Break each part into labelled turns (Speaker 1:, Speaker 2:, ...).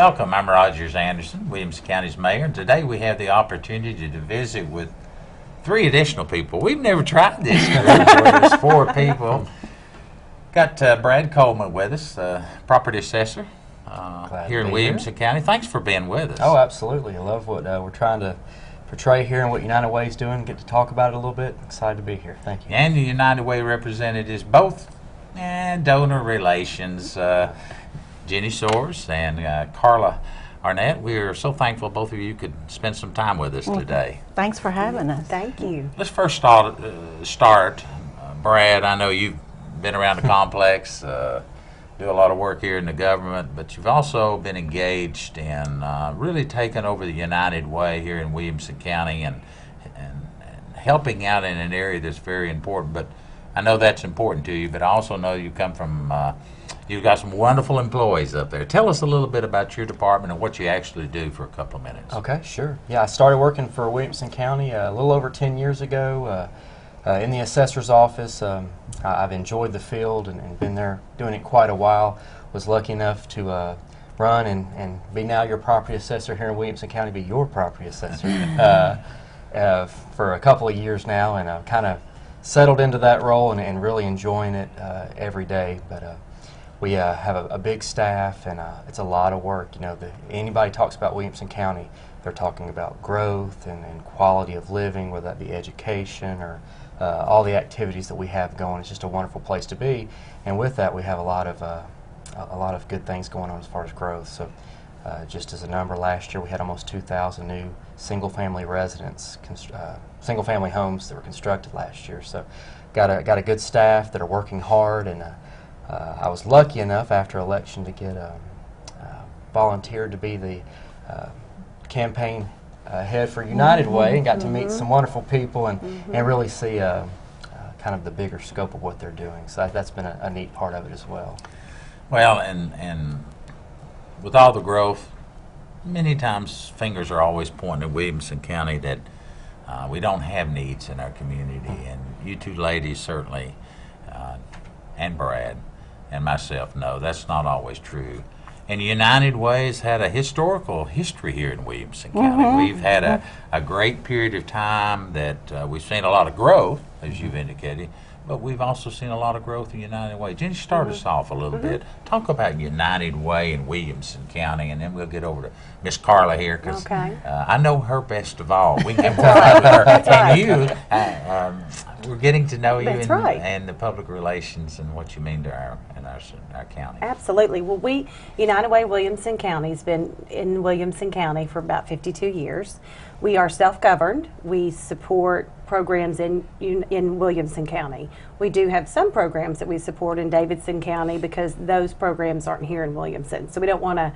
Speaker 1: Welcome. I'm Rogers Anderson, Williamson County's mayor, and today we have the opportunity to visit with 3 additional people. We've never tried this group where there's 4 people. Got Brad Coleman with us, property assessor here in Williamson County. Thanks for being with us.
Speaker 2: Oh, absolutely. I love what we're trying to portray here and what United Way is doing. Get to talk about it a little bit. Excited to be here. Thank you.
Speaker 1: And the United Way representatives, both donor relations, Jenny Soares and Carla Arnette. We are so thankful both of you could spend some time with us today.
Speaker 3: Thanks for having us.
Speaker 4: Thank you.
Speaker 1: Let's first start. Brad, I know you've been around the complex, do a lot of work here in the government, but you've also been engaged in really taking over the United Way here in Williamson County and helping out in an area that's very important. But I know that's important to you, but I also know you come from you've got some wonderful employees up there. Tell us a little bit about your department and what you actually do for a couple of minutes.
Speaker 2: Okay, sure. Yeah, I started working for Williamson County a little over 10 years ago in the assessor's office. I've enjoyed the field and been there doing it quite a while. Was lucky enough to run and be now your property assessor here in Williamson County, be your property assessor for a couple of years now, and I've kind of settled into that role and really enjoying it every day. But we have a big staff, and it's a lot of work. You know, anybody talks about Williamson County, they're talking about growth and quality of living, whether that be education or all the activities that we have going. It's just a wonderful place to be, and with that, we have a lot of good things going on as far as growth. So, just as a number, last year we had almost 2,000 new single-family residents, single-family homes that were constructed last year. So, got a good staff that are working hard, and I was lucky enough after election to get volunteered to be the campaign head for United Way, and got to meet some wonderful people and really see kind of the bigger scope of what they're doing. So that's been a neat part of it as well.
Speaker 1: Well, and with all the growth, many times fingers are always pointing at Williamson County that we don't have needs in our community, and you two ladies certainly, and Brad and myself know that's not always true. And United Way has had a historical history here in Williamson County. We've had a great period of time that we've seen a lot of growth, as you've indicated, but we've also seen a lot of growth in United Way. Jenny, start us off a little bit. Talk about United Way in Williamson County, and then we'll get over to Miss Carla here, because I know her best of all. We can talk with her. And you, we're getting to know you and the public relations and what you mean to our county.
Speaker 4: Absolutely. Well, United Way Williamson County has been in Williamson County for about 52 years. We are self-governed. We support programs in Williamson County. We do have some programs that we support in Davidson County because those programs aren't here in Williamson. So we don't want to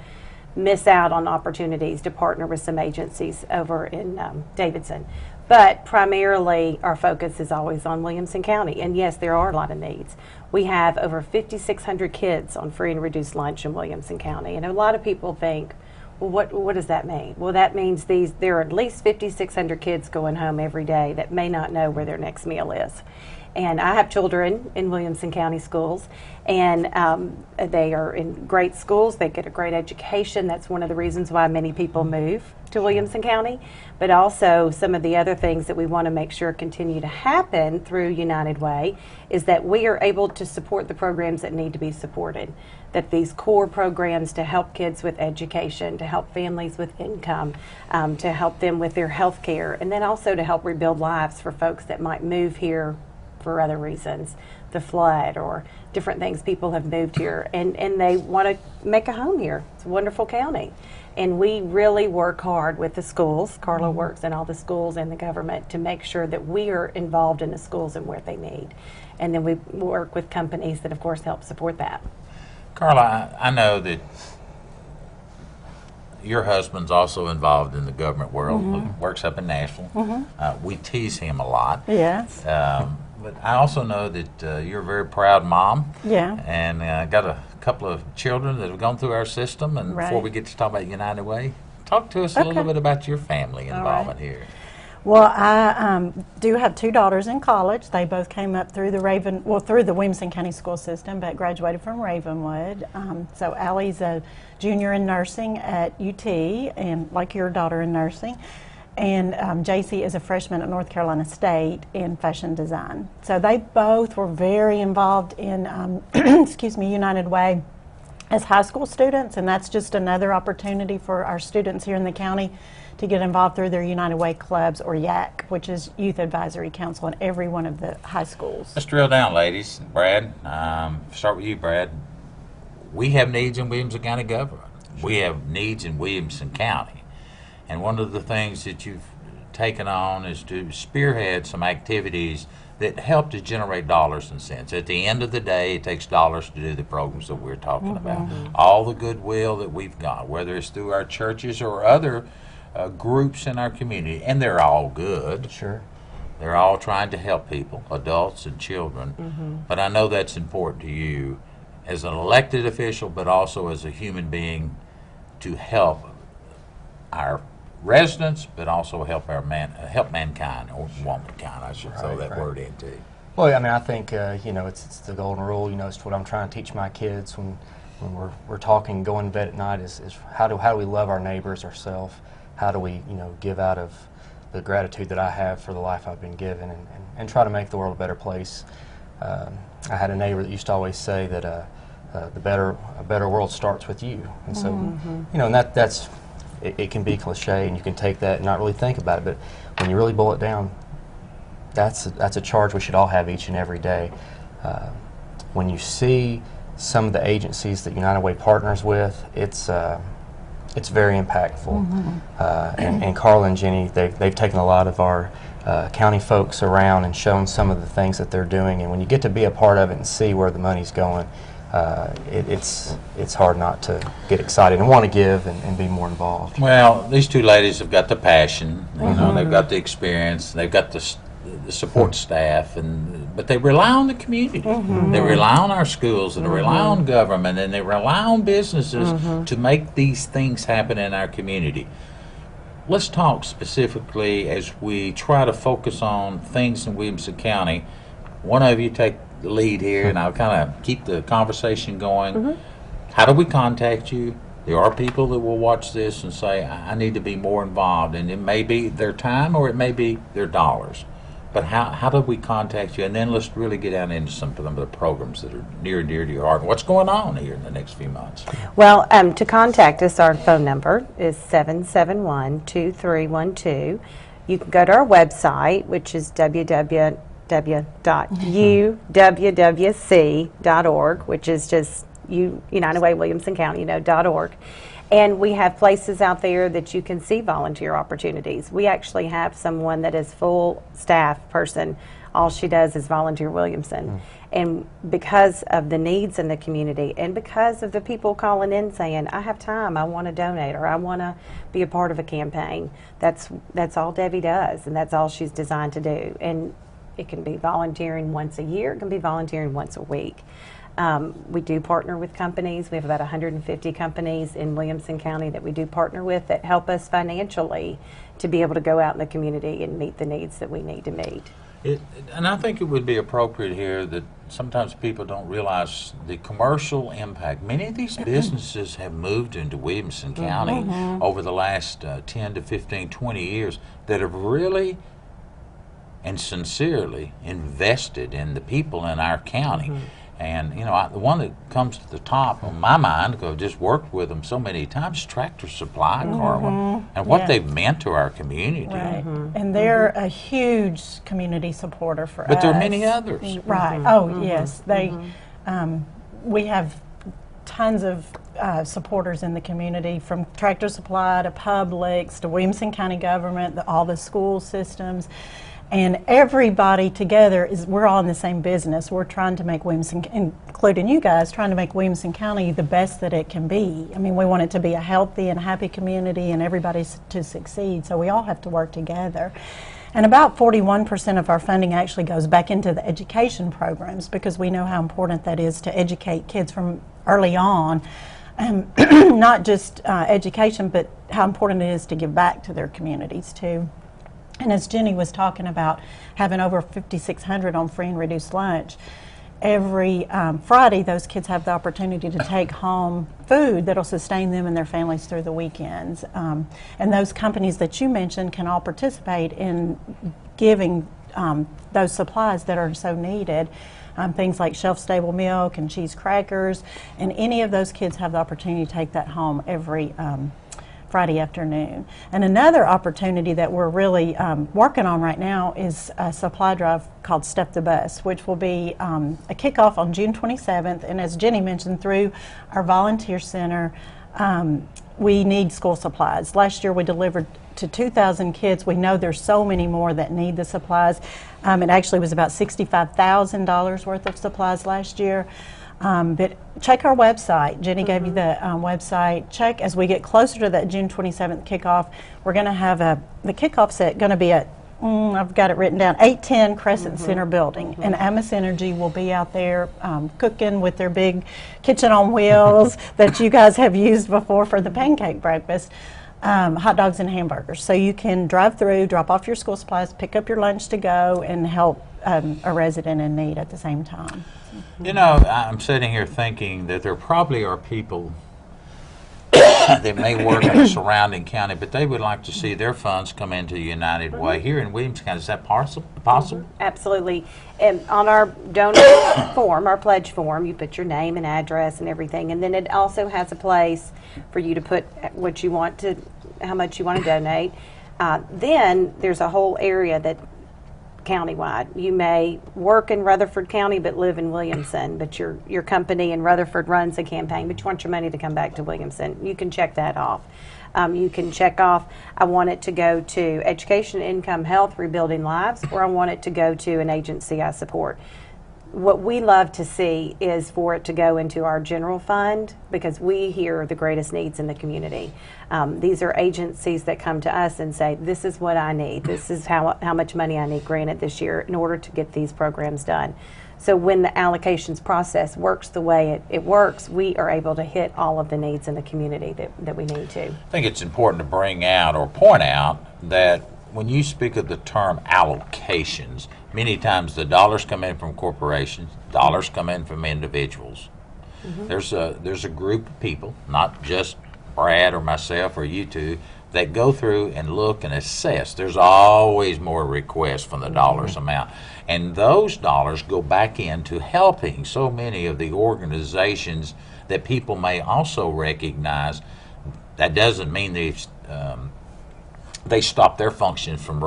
Speaker 4: miss out on opportunities to partner with some agencies over in Davidson. But primarily our focus is always on Williamson County. And yes, there are a lot of needs. We have over 5,600 kids on free and reduced lunch in Williamson County. And a lot of people think, well, what does that mean? Well, that means there are at least 5,600 kids going home every day that may not know where their next meal is. And I have children in Williamson County schools, and they are in great schools. They get a great education. That's one of the reasons why many people move to Williamson County. But also some of the other things that we want to make sure continue to happen through United Way is that we are able to support the programs that need to be supported. That these core programs to help kids with education, to help families with income, to help them with their health care, and then also to help rebuild lives for folks that might move here for other reasons, the flood or different things. People have moved here and they want to make a home here. It's a wonderful county. And we really work hard with the schools. Carla works in all the schools and the government to make sure that we are involved in the schools and where they need. And then we work with companies that, of course, help support that.
Speaker 1: Carla, I know that your husband's also involved in the government world, works up in Nashville. We tease him a lot.
Speaker 3: Yes.
Speaker 1: But I also know that you're a very proud mom.
Speaker 3: Yeah.
Speaker 1: And got a couple of children that have gone through our system. And before we get to talk about United Way, talk to us a little bit about your family involvement here.
Speaker 3: Well, I do have two daughters in college. They both came up through through the Williamson County school system, but graduated from Ravenwood. So Allie's a junior in nursing at UT, and like your daughter in nursing. And JC is a freshman at North Carolina State in fashion design. So they both were very involved in, excuse me, United Way as high school students, and that's just another opportunity for our students here in the county to get involved through their United Way clubs, or YAC, which is Youth Advisory Council, in every one of the high schools.
Speaker 1: Let's drill down, ladies. Brad, start with you, Brad. We have needs in Williamson County government. We have needs in Williamson County. And one of the things that you've taken on is to spearhead some activities that help to generate dollars and cents. At the end of the day, it takes dollars to do the programs that we're talking about. All the goodwill that we've got, whether it's through our churches or other groups in our community, and they're all good.
Speaker 2: Sure.
Speaker 1: They're all trying to help people, adults and children. But I know that's important to you as an elected official, but also as a human being, to help our residents, but also help help mankind, or womankind. I should throw that word in too.
Speaker 2: Well, I mean, I think it's the golden rule. It's what I'm trying to teach my kids when we're talking going to bed at night is how do we love our neighbors, ourselves. How do we, give out of the gratitude that I have for the life I've been given, and try to make the world a better place. I had a neighbor that used to always say that a better world starts with you, and so and that's it can be cliche, and you can take that and not really think about it, but when you really boil it down, that's a charge we should all have each and every day. When you see some of the agencies that United Way partners with, it's very impactful. And Carla and Jenny, they've taken a lot of our county folks around and shown some of the things that they're doing. And when you get to be a part of it and see where the money's going, it's hard not to get excited and want to give and be more involved.
Speaker 1: Well, these two ladies have got the passion, they've got the experience, they've got the support staff, but they rely on the community. They rely on our schools, and they rely on government, and they rely on businesses to make these things happen in our community. Let's talk specifically as we try to focus on things in Williamson County. One of you take the lead here, and I'll kind of keep the conversation going. How do we contact you? There are people that will watch this and say, I need to be more involved, and it may be their time or it may be their dollars. But how do we contact you? And then let's really get down into some of the programs that are near and dear to your heart. What's going on here in the next few months?
Speaker 4: Well, to contact us, our phone number is 771-2312. You can go to our website, which is www.uwwc.org, which is just United Way Williamson County, .org. And we have places out there that you can see volunteer opportunities. We actually have someone that is full staff person. All she does is volunteer Williamson. And because of the needs in the community, and because of the people calling in saying, I have time, I want to donate, or I want to be a part of a campaign, that's all Debbie does, and that's all she's designed to do. And it can be volunteering once a year, it can be volunteering once a week. We do partner with companies. We have about 150 companies in Williamson County that we do partner with that help us financially to be able to go out in the community and meet the needs that we need to meet.
Speaker 1: And I think it would be appropriate here that sometimes people don't realize the commercial impact. Many of these businesses have moved into Williamson County over the last 10 to 15, 20 years that have really and sincerely invested in the people in our county. And, the one that comes to the top of my mind, because I've just worked with them so many times, is Tractor Supply, Carla, and what they've meant to our community.
Speaker 3: Right. And they're a huge community supporter for us.
Speaker 1: But there are many others.
Speaker 3: Right. Oh, yes. They. We have tons of supporters in the community, from Tractor Supply to Publix to Williamson County government, all the school systems. And everybody together we're all in the same business. We're trying to make Williamson, including you guys, trying to make Williamson County the best that it can be. I mean, we want it to be a healthy and happy community and everybody to succeed, so we all have to work together. And about 41% of our funding actually goes back into the education programs, because we know how important that is to educate kids from early on. Not just education, but how important it is to give back to their communities too. And as Jenny was talking about having over 5,600 on free and reduced lunch, every Friday those kids have the opportunity to take home food that'll sustain them and their families through the weekends. And those companies that you mentioned can all participate in giving those supplies that are so needed. Things like shelf-stable milk and cheese crackers, and any of those kids have the opportunity to take that home every Friday afternoon. And another opportunity that we're really working on right now is a supply drive called Step the Bus, which will be a kickoff on June 27th. And as Jenny mentioned, through our volunteer center, we need school supplies. Last year we delivered to 2,000 kids. We know there's so many more that need the supplies. It actually was about $65,000 worth of supplies last year. But check our website. Jenny gave you the website. Check as we get closer to that June 27th kickoff. We're going to have the kickoff set going to be at, I've got it written down, 810 Crescent Center building. And Amos Energy will be out there cooking with their big kitchen on wheels that you guys have used before for the pancake breakfast. Hot dogs and hamburgers. So you can drive through, drop off your school supplies, pick up your lunch to go, and help a resident in need at the same time.
Speaker 1: You know, I'm sitting here thinking that there probably are people that may work in the surrounding county, but they would like to see their funds come into United Way. Here in Williamson County, is that possible?
Speaker 4: Absolutely. And on our donor form, our pledge form, you put your name and address and everything, and then it also has a place for you to put what you want to, how much you want to donate. Then there's a whole area that countywide. You may work in Rutherford County but live in Williamson, but your company in Rutherford runs a campaign, but you want your money to come back to Williamson. You can check that off. You can check off, I want it to go to Education, Income, Health, Rebuilding Lives, or I want it to go to an agency I support. What we love to see is for it to go into our general fund, because we hear the greatest needs in the community. These are agencies that come to us and say, this is what I need, this is how much money I need granted this year in order to get these programs done. So when the allocations process works the way it works, we are able to hit all of the needs in the community that we need to.
Speaker 1: I think it's important to bring out or point out that when you speak of the term allocations, many times the dollars come in from corporations, dollars come in from individuals. There's a group of people, not just Brad or myself or you two, that go through and look and assess. There's always more requests from the dollars amount. And those dollars go back into helping so many of the organizations that people may also recognize. That doesn't mean they stop their function from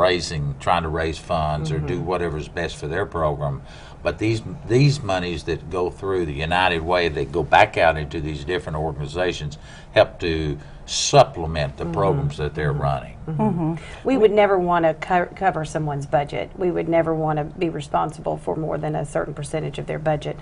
Speaker 1: trying to raise funds or do whatever's best for their program. But these monies that go through the United Way, that go back out into these different organizations, help to supplement the programs that they're running.
Speaker 4: We would never want to cover someone's budget. We would never want to be responsible for more than a certain percentage of their budget.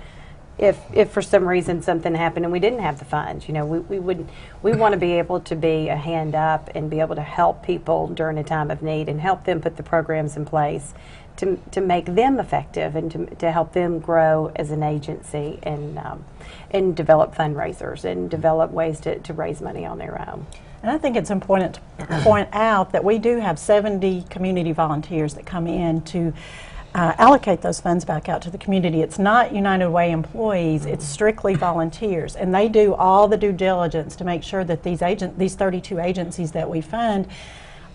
Speaker 4: If for some reason something happened and we didn't have the funds, you know, we want to be able to be a hand up and be able to help people during a time of need and help them put the programs in place to make them effective and to help them grow as an agency and develop fundraisers and develop ways to raise money on their own.
Speaker 3: And I think it's important to point out that we do have 70 community volunteers that come in to allocate those funds back out to the community. It's not United Way employees, it's strictly volunteers, and they do all the due diligence to make sure that these 32 agencies that we fund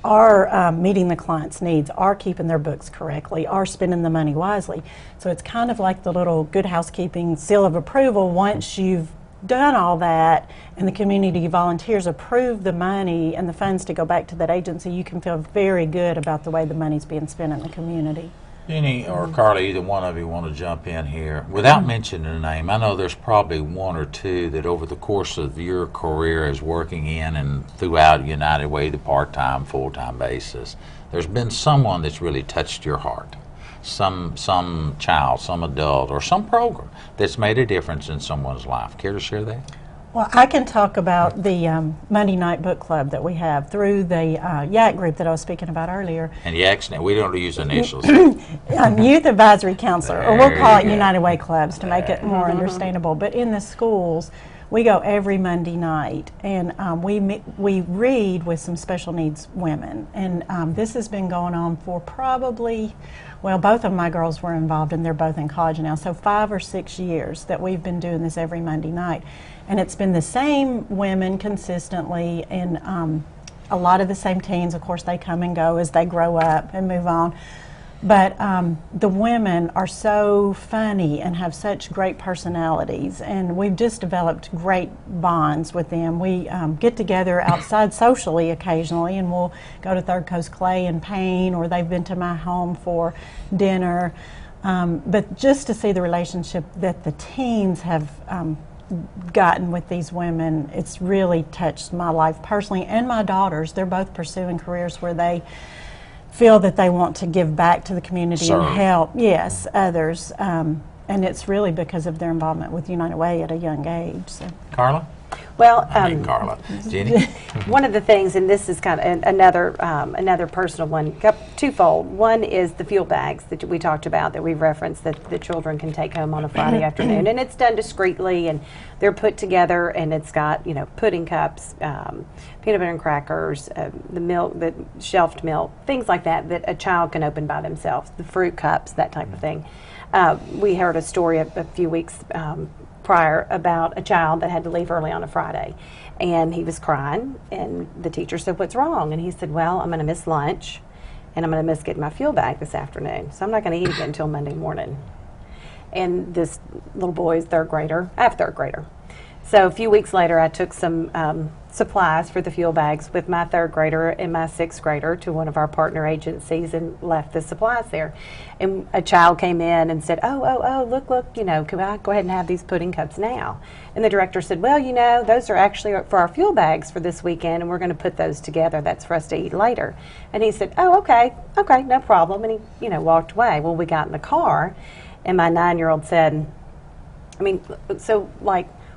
Speaker 3: are meeting the client's needs, are keeping their books correctly, are spending the money wisely. So it's kind of like the little good housekeeping seal of approval. Once you've done all that and the community volunteers approve the money and the funds to go back to that agency, you can feel very good about the way the money's being spent in the community.
Speaker 1: Jenny or Carla, either one of you want to jump in here? Without mentioning a name, I know there's probably one or two that over the course of your career as working in and throughout United Way, the part-time, full-time basis, there's been someone that's really touched your heart. Some child, some adult, or some program that's made a difference in someone's life. Care to share that?
Speaker 3: Well, I can talk about the Monday night book club that we have through the YAC group that I was speaking about earlier.
Speaker 1: And YAC's, we don't use initials.
Speaker 3: Youth Advisory Counselor, or we'll
Speaker 1: There
Speaker 3: call it
Speaker 1: you go.
Speaker 3: United Way clubs to make it more understandable. But in the schools, We go every Monday night, and we read with some special needs women. And this has been going on for probably, well, both of my girls were involved, and they're both in college now, so 5 or 6 years that we've been doing this every Monday night. And it's been the same women consistently, and a lot of the same teens. Of course, they come and go as they grow up and move on. But the women are so funny and have such great personalities, and we've just developed great bonds with them. We get together outside socially occasionally, and we'll go to Third Coast Clay and paint, or they've been to my home for dinner. But just to see the relationship that the teens have gotten with these women, it's really touched my life personally, and my daughters. They're both pursuing careers where they feel that they want to give back to the community and help, others. And it's really because of their involvement with United Way at a young age. So.
Speaker 1: Carla?
Speaker 4: Well,
Speaker 1: Carla. Jenny?
Speaker 4: one of the things, and this is kind of another personal one, twofold. One is the fuel bags that we talked about, that we referenced, that the children can take home on a Friday afternoon, and it's done discreetly, and they're put together, and it's got pudding cups, peanut butter and crackers, the milk, the shelved milk, things like that a child can open by themselves, the fruit cups, that type of thing. We heard a story a few weeks prior about a child that had to leave early on a Friday, and he was crying, and the teacher said, "What's wrong?" And he said, "Well, I'm going to miss lunch, and I'm going to miss getting my fuel bag this afternoon, so I'm not going to eat again until Monday morning." And this little boy is third grader. I have a third grader. So a few weeks later, I took some supplies for the fuel bags with my third grader and my sixth grader to one of our partner agencies and left the supplies there. And a child came in and said, oh, look, can I go ahead and have these pudding cups now? And the director said, well, those are actually for our fuel bags for this weekend, and we're going to put those together. That's for us to eat later. And he said, oh, okay, no problem. And he, walked away. Well, we got in the car, and my 9-year-old said,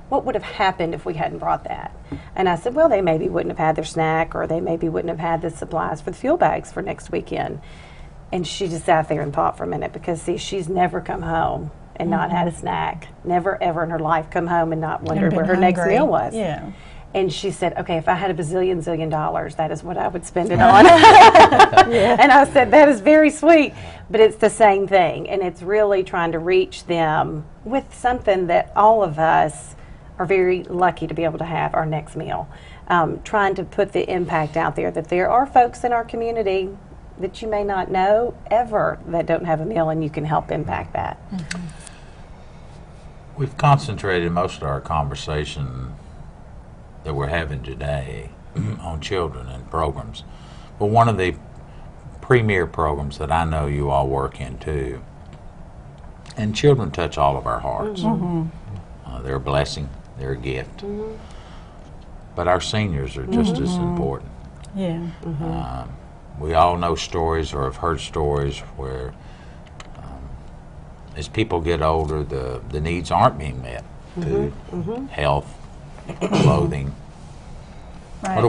Speaker 4: what would have happened if we hadn't brought that? And I said, well, they maybe wouldn't have had their snack, or they maybe wouldn't have had the supplies for the fuel bags for next weekend. And she just sat there and thought for a minute, because, see, she's never come home and not had a snack. Never, ever in her life come home and not wondered where her next meal was.
Speaker 3: Yeah.
Speaker 4: And she said, okay, if I had a zillion dollars, that is what I would spend it on. And I said, that is very sweet, but it's the same thing. And it's really trying to reach them with something that all of us are very lucky to be able to have, our next meal. Trying to put the impact out there that there are folks in our community that you may not know ever that don't have a meal, and you can help impact that.
Speaker 3: Mm-hmm.
Speaker 1: We've concentrated most of our conversation that we're having today on children and programs. But one of the premier programs that I know you all work in too, and children touch all of our hearts.
Speaker 3: Mm-hmm.
Speaker 1: They're a blessing. They're a gift. Mm-hmm. But our seniors are just as important.
Speaker 3: Yeah.
Speaker 1: We all know stories or have heard stories where as people get older, the needs aren't being met. Food, health, clothing.
Speaker 3: Right.
Speaker 1: What are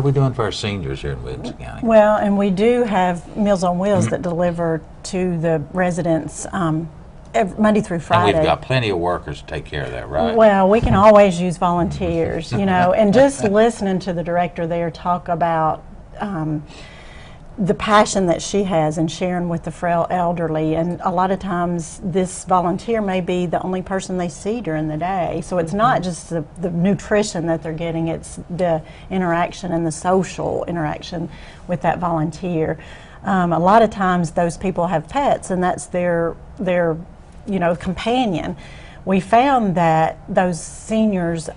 Speaker 1: we doing for our seniors here in Williamson County?
Speaker 3: Well, and we do have Meals on Wheels that deliver to the residents Monday through Friday.
Speaker 1: And we've got plenty of workers to take care of that, right?
Speaker 3: Well, we can always use volunteers, and just listening to the director there talk about the passion that she has in sharing with the frail elderly, and a lot of times this volunteer may be the only person they see during the day. So it's not just the nutrition that they're getting, it's the interaction and the social interaction with that volunteer. A lot of times those people have pets, and that's their companion. We found that those seniors,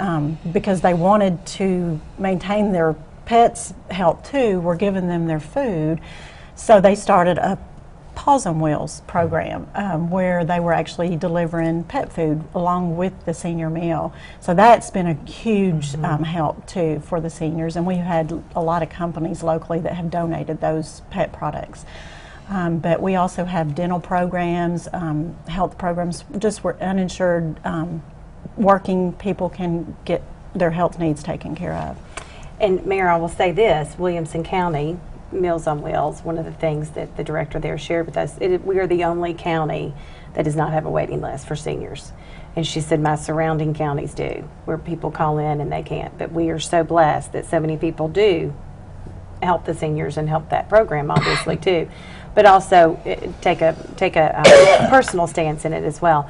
Speaker 3: because they wanted to maintain their pets' health too, were giving them their food. So they started a Paws on Wheels program where they were actually delivering pet food along with the senior meal. So that's been a huge help too for the seniors, and we've had a lot of companies locally that have donated those pet products. But we also have dental programs, health programs, just where uninsured working people can get their health needs taken care of.
Speaker 4: And Mayor, I will say this, Williamson County Meals on Wheels, one of the things that the director there shared with us, we are the only county that does not have a waiting list for seniors. And she said, my surrounding counties do, where people call in and they can't. But we are so blessed that so many people do help the seniors and help that program, obviously, too. But also take a personal stance in it as well.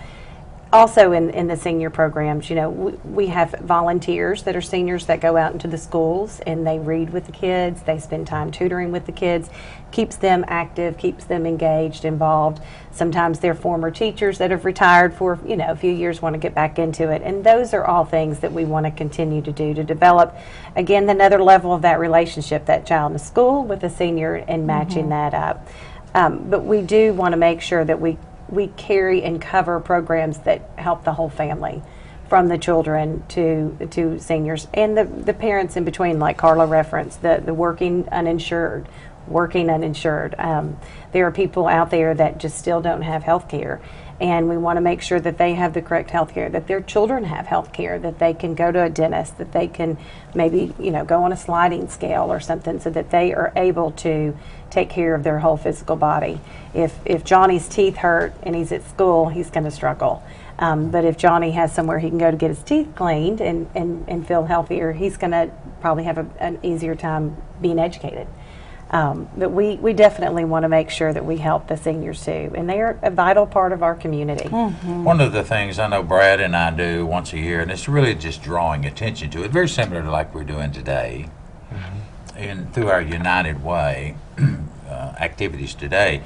Speaker 4: Also in the senior programs, you know, we have volunteers that are seniors that go out into the schools and they read with the kids, they spend time tutoring with the kids, keeps them active, keeps them engaged, involved. Sometimes they're former teachers that have retired for, you know, a few years, want to get back into it. And those are all things that we want to continue to do to develop, again, another level of that relationship, that child in school with the senior and matching that up. But we do want to make sure that we carry and cover programs that help the whole family, from the children to seniors and the parents in between, like Carla referenced, the working uninsured. There are people out there that just still don't have health care, and we want to make sure that they have the correct health care, that their children have health care, that they can go to a dentist, that they can maybe, you know, go on a sliding scale or something, so that they are able to take care of their whole physical body. If Johnny's teeth hurt and he's at school, he's going to struggle. But if Johnny has somewhere he can go to get his teeth cleaned and feel healthier, he's going to probably have an easier time being educated. But we definitely want to make sure that we help the seniors too, and they are a vital part of our community.
Speaker 1: One of the things I know Brad and I do once a year, and it's really just drawing attention to it, very similar to like we're doing today, and through our United Way activities today.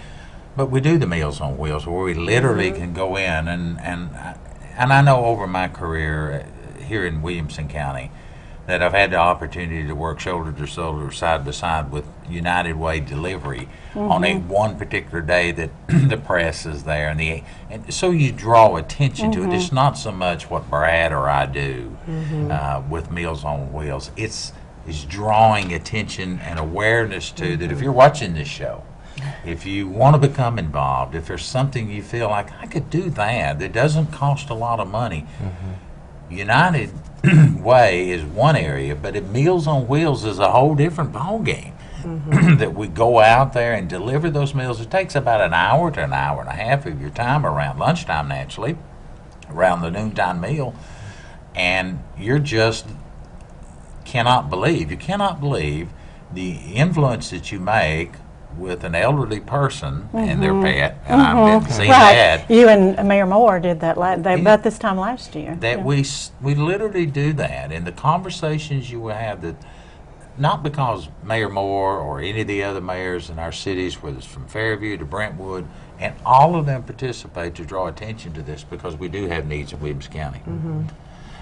Speaker 1: But we do the Meals on Wheels, where we literally can go in and I know over my career here in Williamson County that I've had the opportunity to work shoulder to shoulder, side by side with United Way delivery on one particular day that the press is there, and so you draw attention to it. It's not so much what Brad or I do with Meals on Wheels. It's drawing attention and awareness to that. If you're watching this show, if you want to become involved, if there's something you feel like I could do that doesn't cost a lot of money, United Way is one area, but Meals on Wheels is a whole different ballgame. That we go out there and deliver those meals. It takes about an hour to an hour and a half of your time around lunchtime, naturally, around the noontime meal, and you're just cannot believe the influence that you make with an elderly person and their pet, and I've been seeing that.
Speaker 3: You and Mayor Moore did that about this time last year.
Speaker 1: That we literally do that, and the conversations you will have, that not because Mayor Moore or any of the other mayors in our cities, whether it's from Fairview to Brentwood, and all of them participate to draw attention to this, because we do have needs in Williamson County.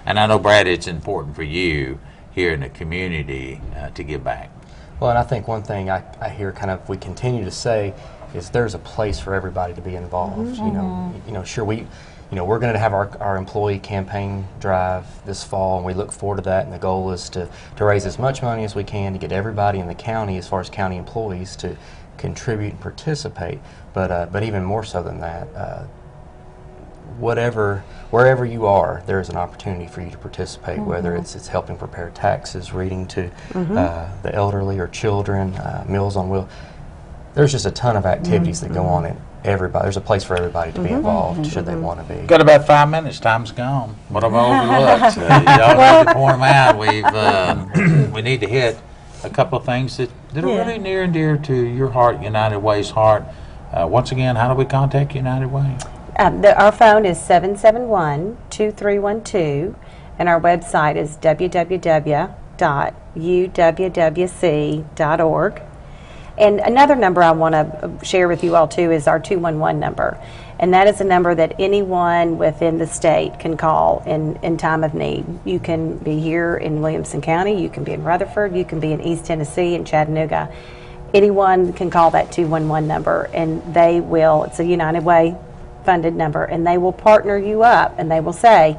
Speaker 1: And I know, Brad, it's important for you here in the community to give back.
Speaker 2: Well, and I think one thing I hear kind of we continue to say is there's a place for everybody to be involved. You know, sure, we're going to have our employee campaign drive this fall, and we look forward to that. And the goal is to raise as much money as we can to get everybody in the county, as far as county employees, to contribute and participate. But even more so than that, wherever you are, there's an opportunity for you to participate, whether it's helping prepare taxes, reading to the elderly or children, Meals on Wheels. There's just a ton of activities that go on in everybody. There's a place for everybody to be involved, should they want to be.
Speaker 1: Got about 5 minutes. Time's gone. What have I overlooked? Y'all need to point them out. We need to hit a couple of things that are really near and dear to your heart, United Way's heart. Once again, how do we contact United Way?
Speaker 4: Our phone is 771-2312, and our website is www.uwwc.org. And another number I want to share with you all too is our 211 number, and that is a number that anyone within the state can call in time of need. You can be here in Williamson County, you can be in Rutherford, you can be in East Tennessee, in Chattanooga. Anyone can call that 211 number, and they will, it's a United Way funded number, and they will partner you up, and they will say,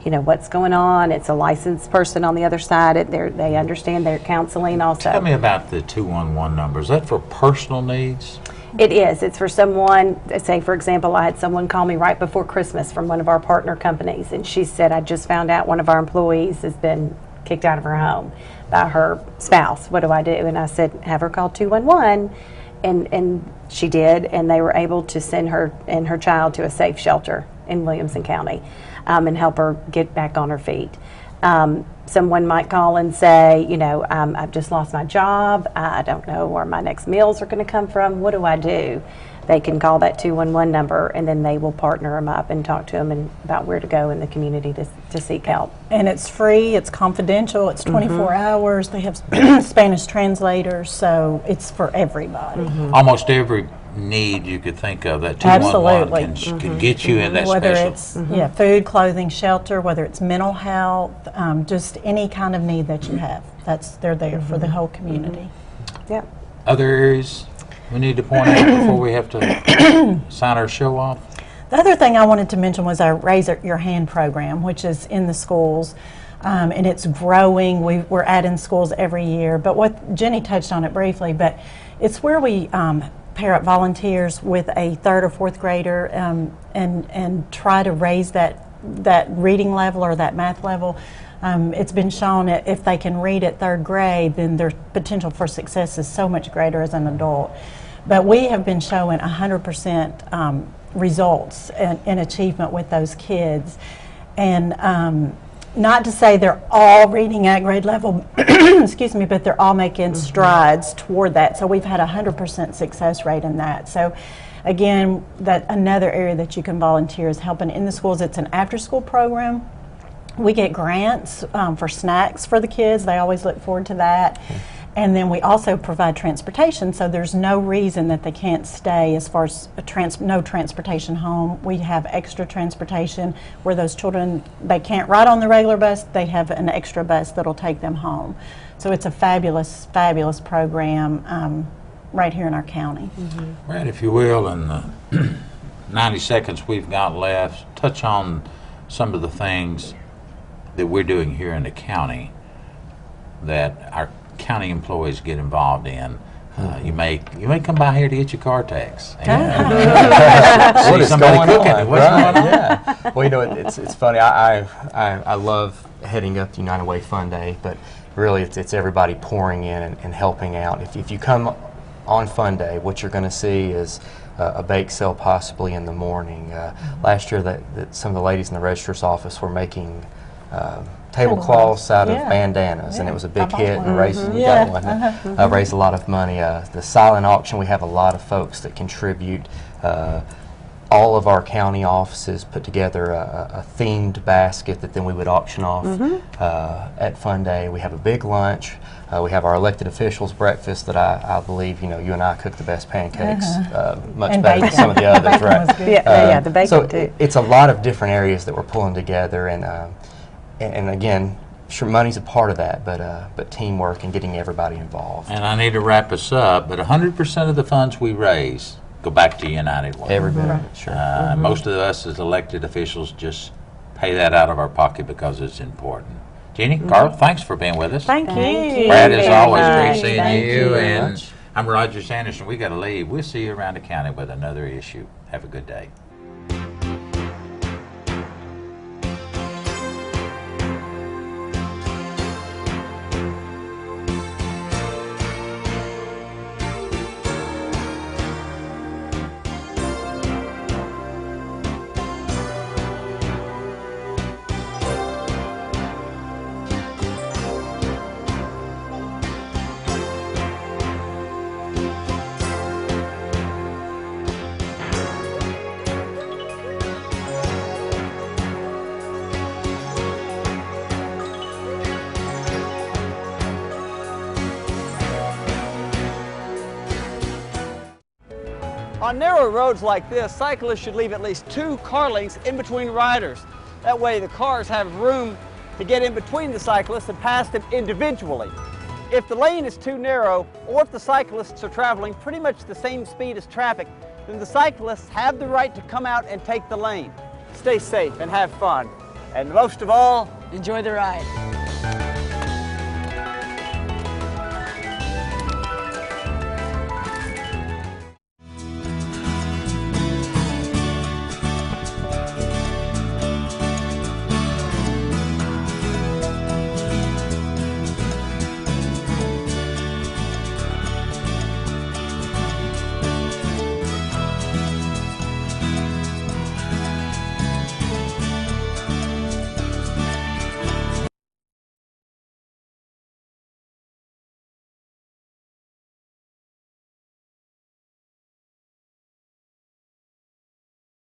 Speaker 4: you know, what's going on. It's a licensed person on the other side. They understand their counseling also.
Speaker 1: Tell me about the 211 number. Is that for personal needs?
Speaker 4: It is. It's for someone, say for example, I had someone call me right before Christmas from one of our partner companies, and she said, I just found out one of our employees has been kicked out of her home by her spouse. What do I do? And I said, have her call 211. And she did, and they were able to send her and her child to a safe shelter in Williamson County and help her get back on her feet. Someone might call and say, you know, I've just lost my job. I don't know where my next meals are going to come from. What do I do? They can call that 211 number, and then they will partner them up and talk to them about where to go in the community to seek help.
Speaker 3: And it's free, it's confidential, it's 24 hours. They have Spanish translators, so it's for everybody.
Speaker 1: Almost every need you could think of, that 211 can get you in that
Speaker 3: Whether
Speaker 1: special.
Speaker 3: it's yeah, food, clothing, shelter, whether it's mental health, just any kind of need that you have. They're there for the whole community.
Speaker 4: Yep.
Speaker 1: Other areas we need to point out before we have to sign our show off?
Speaker 3: The other thing I wanted to mention was our Raise Your Hand program, which is in the schools, and it's growing. We're adding schools every year. But what Jenny touched on it briefly, but it's where we pair up volunteers with a 3rd or 4th grader and try to raise that reading level or that math level. It's been shown that if they can read at 3rd grade, then their potential for success is so much greater as an adult. But we have been showing 100% results in achievement with those kids. And not to say they're all reading at grade level, excuse me, but they're all making strides toward that. So we've had 100% success rate in that. So again, that another area that you can volunteer is helping in the schools. It's an after-school program. We get grants for snacks for the kids. They always look forward to that. And then we also provide transportation, so there's no reason that they can't stay as far as no transportation home. We have extra transportation where those children, they can't ride on the regular bus, they have an extra bus that'll take them home. So it's a fabulous, fabulous program right here in our county.
Speaker 1: Brad, if you will, in the 90 seconds we've got left, touch on some of the things that we're doing here in the county that our county employees get involved in. You may come by here to get your car tax.
Speaker 2: What is
Speaker 1: somebody
Speaker 2: going
Speaker 1: cooking.
Speaker 2: on?
Speaker 1: What's going on?
Speaker 2: Yeah. Well, you know, it's funny. I love heading up to United Way Fun Day, but really it's everybody pouring in and helping out. If you come on Fun Day, what you're going to see is a bake sale possibly in the morning. Last year, that some of the ladies in the registrar's office were making tablecloths out of bandanas, and it was a big hit and raised raised a lot of money. The silent auction, we have a lot of folks that contribute. All of our county offices put together a themed basket that then we would auction off at Fun Day. We have a big lunch. We have our elected officials breakfast that I believe, you know, you and I cook the best pancakes, much
Speaker 3: And
Speaker 2: better than
Speaker 3: bacon.
Speaker 2: some of the others,
Speaker 3: Bacon
Speaker 2: right?
Speaker 3: was good.
Speaker 4: Yeah, the bacon
Speaker 2: So
Speaker 4: too.
Speaker 2: it's a lot of different areas that we're pulling together, and again, sure, money's a part of that, but teamwork and getting everybody involved.
Speaker 1: And I need to wrap us up, but 100% of the funds we raise go back to United Way.
Speaker 2: Every bit of it, sure.
Speaker 1: Most of us as elected officials just pay that out of our pocket because it's important. Jeannie, Carl, thanks for being with us.
Speaker 3: Thank you.
Speaker 1: Brad, as
Speaker 4: very
Speaker 1: always,
Speaker 4: much.
Speaker 1: great seeing
Speaker 3: Thank
Speaker 1: you.
Speaker 3: you
Speaker 2: very
Speaker 1: And
Speaker 2: much.
Speaker 1: I'm Roger Sanderson. We got to leave. We'll see you around the county with another issue. Have a good day.
Speaker 5: On narrow roads like this, cyclists should leave at least 2 car lengths in between riders. That way the cars have room to get in between the cyclists and pass them individually. If the lane is too narrow, or if the cyclists are traveling pretty much the same speed as traffic, then the cyclists have the right to come out and take the lane. Stay safe and have fun. And most of all,
Speaker 6: Enjoy the ride.